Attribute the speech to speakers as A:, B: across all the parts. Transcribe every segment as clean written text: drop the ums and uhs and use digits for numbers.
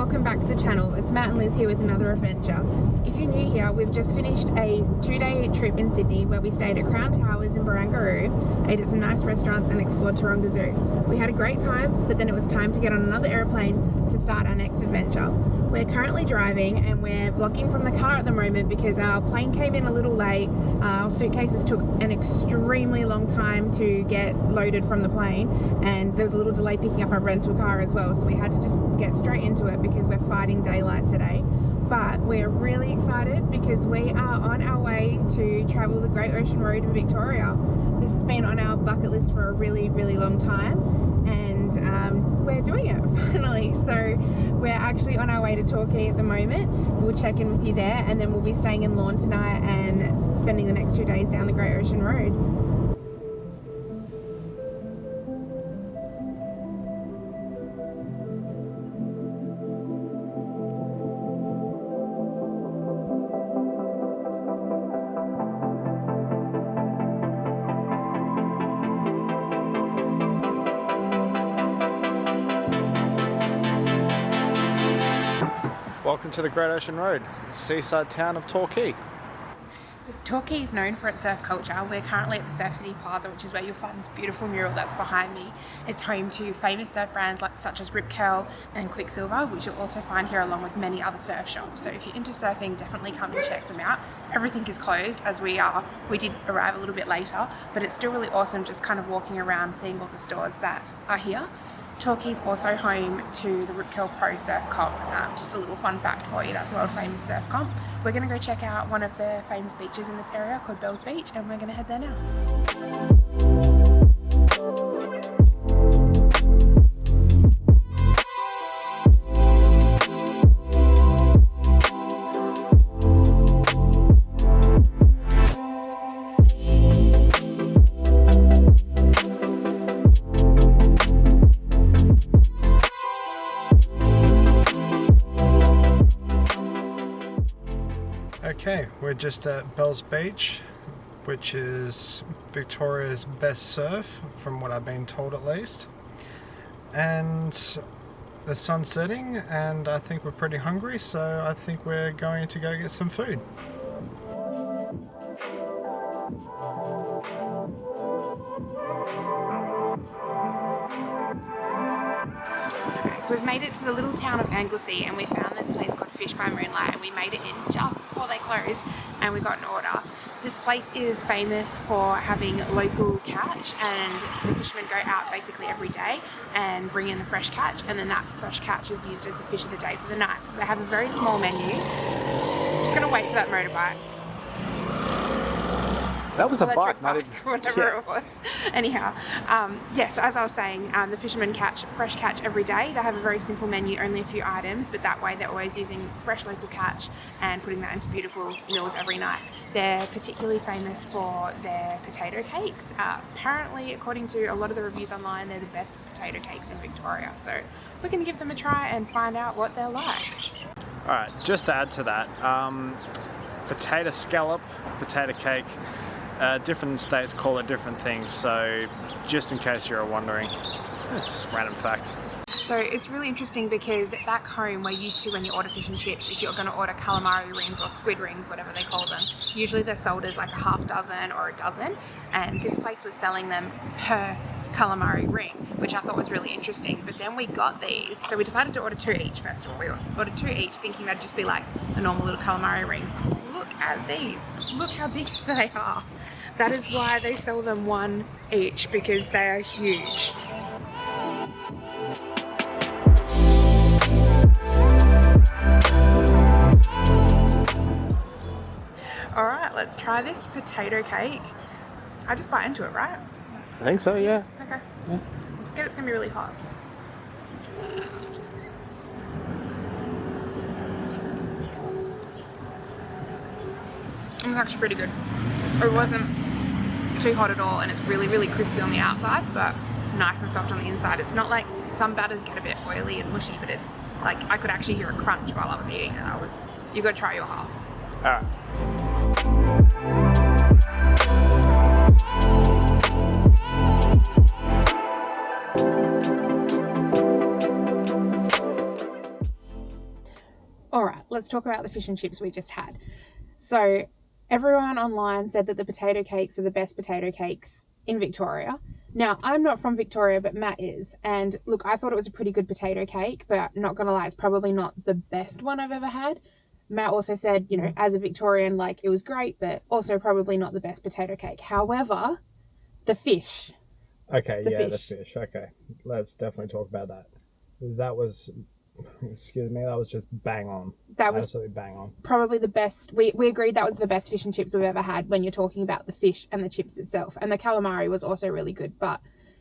A: welcome back to the channel. It's Matt and Liz here with another adventure. If you're new here, we've just finished a 2-day trip in Sydney where we stayed at Crown Towers in Barangaroo, ate at some nice restaurants and explored Taronga Zoo. We had a great time, but then it was time to get on another aeroplane to start our next adventure. We're currently driving and we're vlogging from the car at the moment because our plane came in a little late. Our suitcases took an extremely long time to get loaded from the plane, and there was a little delay picking up our rental car as well, so we had to just get straight into it because we're fighting daylight today. But we're really excited because we are on our way to travel the Great Ocean Road in Victoria. This has been on our bucket list for a really long time, and we're doing it finally. So we're actually on our way to Torquay at the moment. We'll check in with you there, and then we'll be staying in Lorne tonight and spending the next 2 days down the Great Ocean Road.
B: Welcome to the Great Ocean Road, the seaside town of Torquay.
A: So Torquay is known for its surf culture. We're currently at the Surf City Plaza, which is where you'll find this beautiful mural that's behind me. It's home to famous surf brands such as Rip Curl and Quicksilver, which you'll also find here along with many other surf shops. So if you're into surfing, definitely come and check them out. Everything is closed as we did arrive a little bit later, but it's still really awesome just kind of walking around, seeing all the stores that are here. Torquay is also home to the Rip Curl Pro Surf Comp. Just a little fun fact for you, that's a world famous surf comp. We're going to go check out one of the famous beaches in this area called Bells Beach, and we're going to head there now.
B: Okay, we're just at Bells Beach, which is Victoria's best surf, from what I've been told at least. And the sun's setting, and I think we're pretty hungry, so I think we're going to go get some food.
A: So we've made it to the little town of Anglesey, and we found this place called Fish by Moonlight, and we made it in just before they closed, and we got an order. This place is famous for having local catch, and the fishermen go out basically every day and bring in the fresh catch, and then that fresh catch is used as the fish of the day for the night. So they have a very small menu. Just gonna wait for that motorbike.
B: That was a bike,
A: not whatever it was. Anyhow, yes, as I was saying, the fishermen catch fresh catch every day. They have a very simple menu, only a few items, but that way they're always using fresh local catch and putting that into beautiful meals every night. They're particularly famous for their potato cakes. Apparently, according to a lot of the reviews online, they're the best potato cakes in Victoria. So we're going to give them a try and find out what they're like.
B: Alright, just to add to that, potato scallop, potato cake, different states call it different things, so just in case you're wondering, just random fact.
A: So it's really interesting because back home we're used to, when you order fish and chips, if you're going to order calamari rings or squid rings, whatever they call them, usually they're sold as like a half dozen or a dozen, and this place was selling them per calamari ring, which I thought was really interesting. But then we got these, so we decided to order 2 each first of all. We ordered 2 each thinking they'd just be like the normal little calamari rings. Look at these, look how big they are. That is why they sell them 1 each, because they are huge. Alright, let's try this potato cake. I just bite into it, right?
B: I think so, yeah.
A: Okay.
B: Yeah.
A: I'm scared it's going to be really hot. It was actually pretty good. It wasn't too hot at all, and it's really crispy on the outside, but nice and soft on the inside. It's not like some batters get a bit oily and mushy, but it's like I could actually hear a crunch while I was eating it. You got to try your half.
B: Alright.
A: let's talk about the fish and chips we just had. So everyone online said that the potato cakes are the best potato cakes in Victoria. Now, I'm not from Victoria, but Matt is. And look, I thought it was a pretty good potato cake, but not going to lie, it's probably not the best one I've ever had. Matt also said, you know, as a Victorian, like, it was great, but also probably not the best potato cake. However, the fish.
B: Okay, the fish. Okay, let's definitely talk about that. That was, excuse me, that was just bang on.
A: That was
B: absolutely bang on.
A: Probably the best. We agreed that was the best fish and chips we've ever had when you're talking about the fish and the chips itself. And the calamari was also really good, but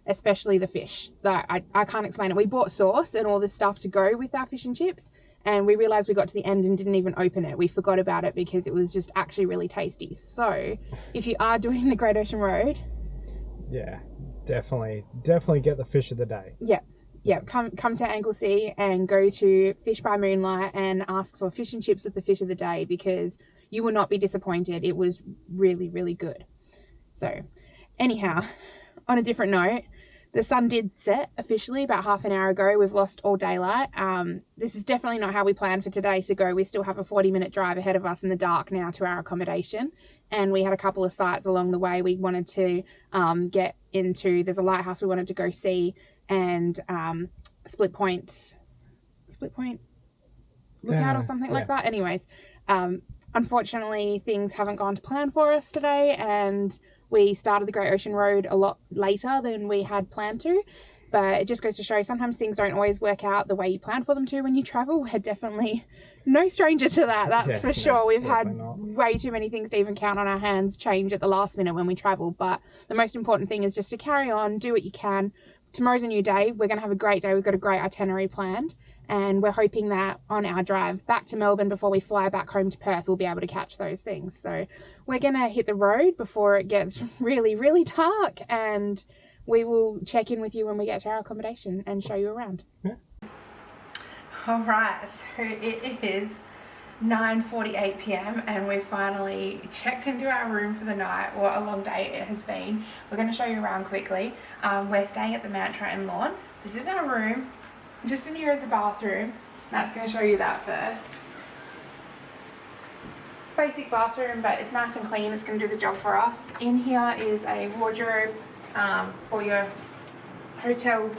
A: especially the fish. I can't explain it. We bought sauce and all this stuff to go with our fish and chips, and we realised we got to the end and didn't even open it. We forgot about it because it was just actually really tasty. So if you are doing the Great Ocean Road...
B: Yeah, definitely get the fish of the day.
A: Yeah, come to Anglesea and go to Fish by Moonlight and ask for fish and chips with the fish of the day, because you will not be disappointed. It was really, really good. So, anyhow, on a different note, the sun did set officially about half an hour ago. We've lost all daylight. This is definitely not how we planned for today to go. We still have a 40-minute drive ahead of us in the dark now to our accommodation. And we had a couple of sites along the way we wanted to get into. There's a lighthouse we wanted to go see, and split point lookout or something like that. Anyways, unfortunately, things haven't gone to plan for us today, and we started the Great Ocean Road a lot later than we had planned to. But it just goes to show sometimes things don't always work out the way you plan for them to when you travel. We're definitely no stranger to that, that's for sure. We've had way too many things to even count on our hands change at the last minute when we travel. But the most important thing is just to carry on, do what you can. Tomorrow's a new day. We're going to have a great day. We've got a great itinerary planned, and we're hoping that on our drive back to Melbourne before we fly back home to Perth, we'll be able to catch those things. So we're going to hit the road before it gets really, really dark, and we will check in with you when we get to our accommodation and show you around. Yeah. All right, so it is 9:48 p.m. and we've finally checked into our room for the night. What a long day it has been. We're going to show you around quickly. We're staying at the Mantra in Lorne. This is our room. Just in here is the bathroom. Matt's going to show you that first. Basic bathroom, but it's nice and clean. It's going to do the job for us. In here is a wardrobe, all your hotel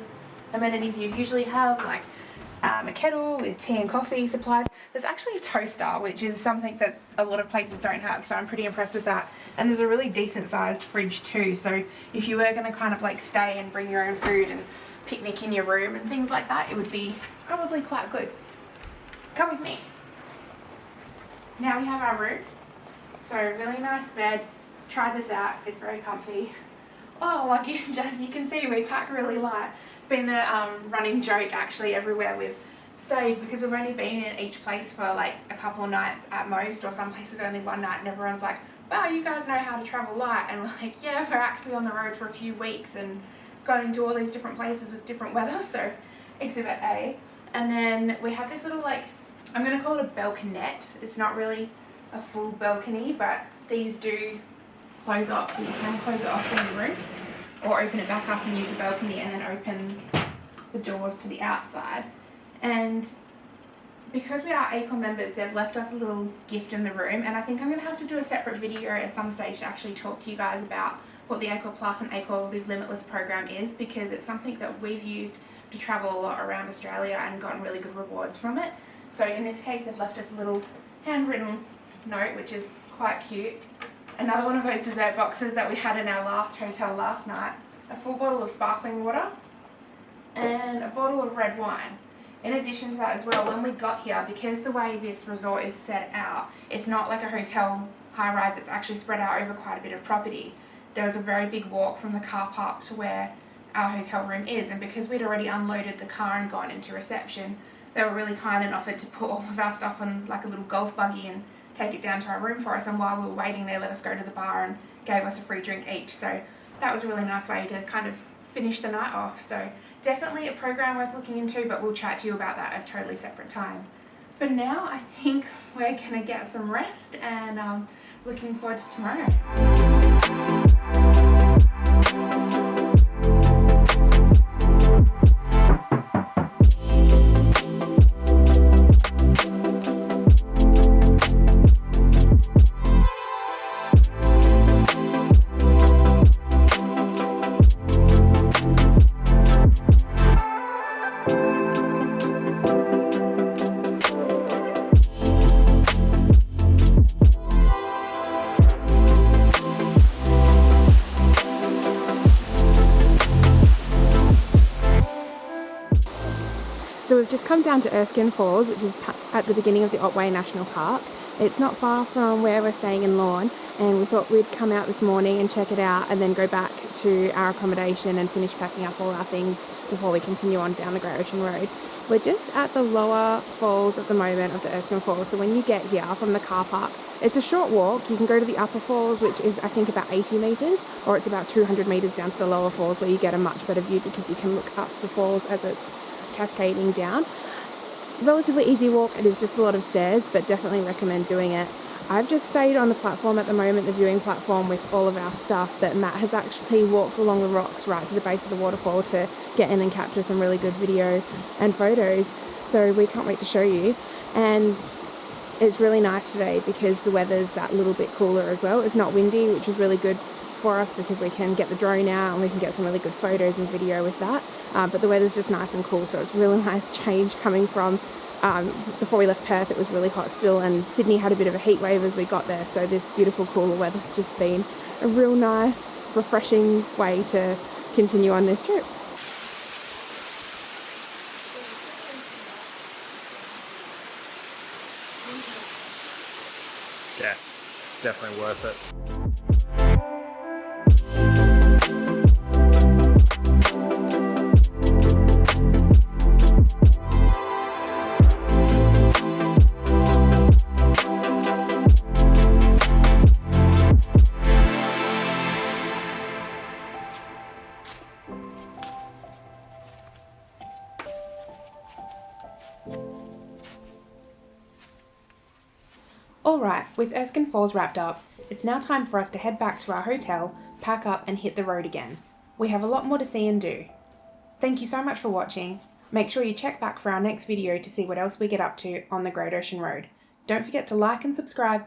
A: amenities you usually have, like a kettle with tea and coffee supplies. There's actually a toaster, which is something that a lot of places don't have, so I'm pretty impressed with that. And there's a really decent sized fridge too, so if you were going to kind of like stay and bring your own food and picnic in your room and things like that, it would be probably quite good. Come with me. Now we have our room. So really nice bed. Try this out, it's very comfy. Oh, like as you can see, we pack really light. It's been the running joke actually everywhere we've stayed, because we've only been in each place for like a couple of nights at most, or some places only one night, and everyone's like, wow, you guys know how to travel light. And we're like, yeah, we're actually on the road for a few weeks and going to all these different places with different weather. So exhibit A. And then we have this little, like, I'm going to call it a balconette. It's not really a full balcony, but these do close up, so you can close it off in the room or open it back up and use the balcony and then open the doors to the outside. And because we are Acorn members, they've left us a little gift in the room, and I think I'm going to have to do a separate video at some stage to actually talk to you guys about what the Acorn Plus and Acorn Live Limitless program is, because it's something that we've used to travel a lot around Australia and gotten really good rewards from it. So in this case, they've left us a little handwritten note, which is quite cute. Another one of those dessert boxes that we had in our last hotel last night, a full bottle of sparkling water and a bottle of red wine. In addition to that as well, when we got here, because the way this resort is set out, it's not like a hotel high-rise, it's actually spread out over quite a bit of property. There was a very big walk from the car park to where our hotel room is, and because we'd already unloaded the car and gone into reception, they were really kind and offered to put all of our stuff on like a little golf buggy and take it down to our room for us. And while we were waiting, they let us go to the bar and gave us a free drink each. So that was a really nice way to kind of finish the night off. So definitely a program worth looking into, but we'll chat to you about that at a totally separate time. For now, I think we're gonna get some rest, and looking forward to tomorrow. So we've just come down to Erskine Falls, which is at the beginning of the Otway National Park. It's not far from where we're staying in Lorne, and we thought we'd come out this morning and check it out and then go back to our accommodation and finish packing up all our things before we continue on down the Great Ocean Road. We're just at the lower falls at the moment of the Erskine Falls, so when you get here from the car park, it's a short walk. You can go to the upper falls, which is I think about 80 metres, or it's about 200 metres down to the lower falls where you get a much better view because you can look up the falls as it's cascading down. Relatively easy walk, it is just a lot of stairs, but definitely recommend doing it. I've just stayed on the platform at the moment, the viewing platform with all of our stuff, but Matt has actually walked along the rocks right to the base of the waterfall to get in and capture some really good video and photos, so we can't wait to show you. And it's really nice today because the weather's that little bit cooler as well. It's not windy, which is really good for us because we can get the drone out and we can get some really good photos and video with that. But the weather's just nice and cool, so it's a really nice change coming from before we left Perth. It was really hot still, and Sydney had a bit of a heat wave as we got there, so this beautiful cooler weather's just been a real nice refreshing way to continue on this trip.
B: Yeah, definitely worth it.
A: Alright, with Erskine Falls wrapped up, it's now time for us to head back to our hotel, pack up and hit the road again. We have a lot more to see and do. Thank you so much for watching. Make sure you check back for our next video to see what else we get up to on the Great Ocean Road. Don't forget to like and subscribe.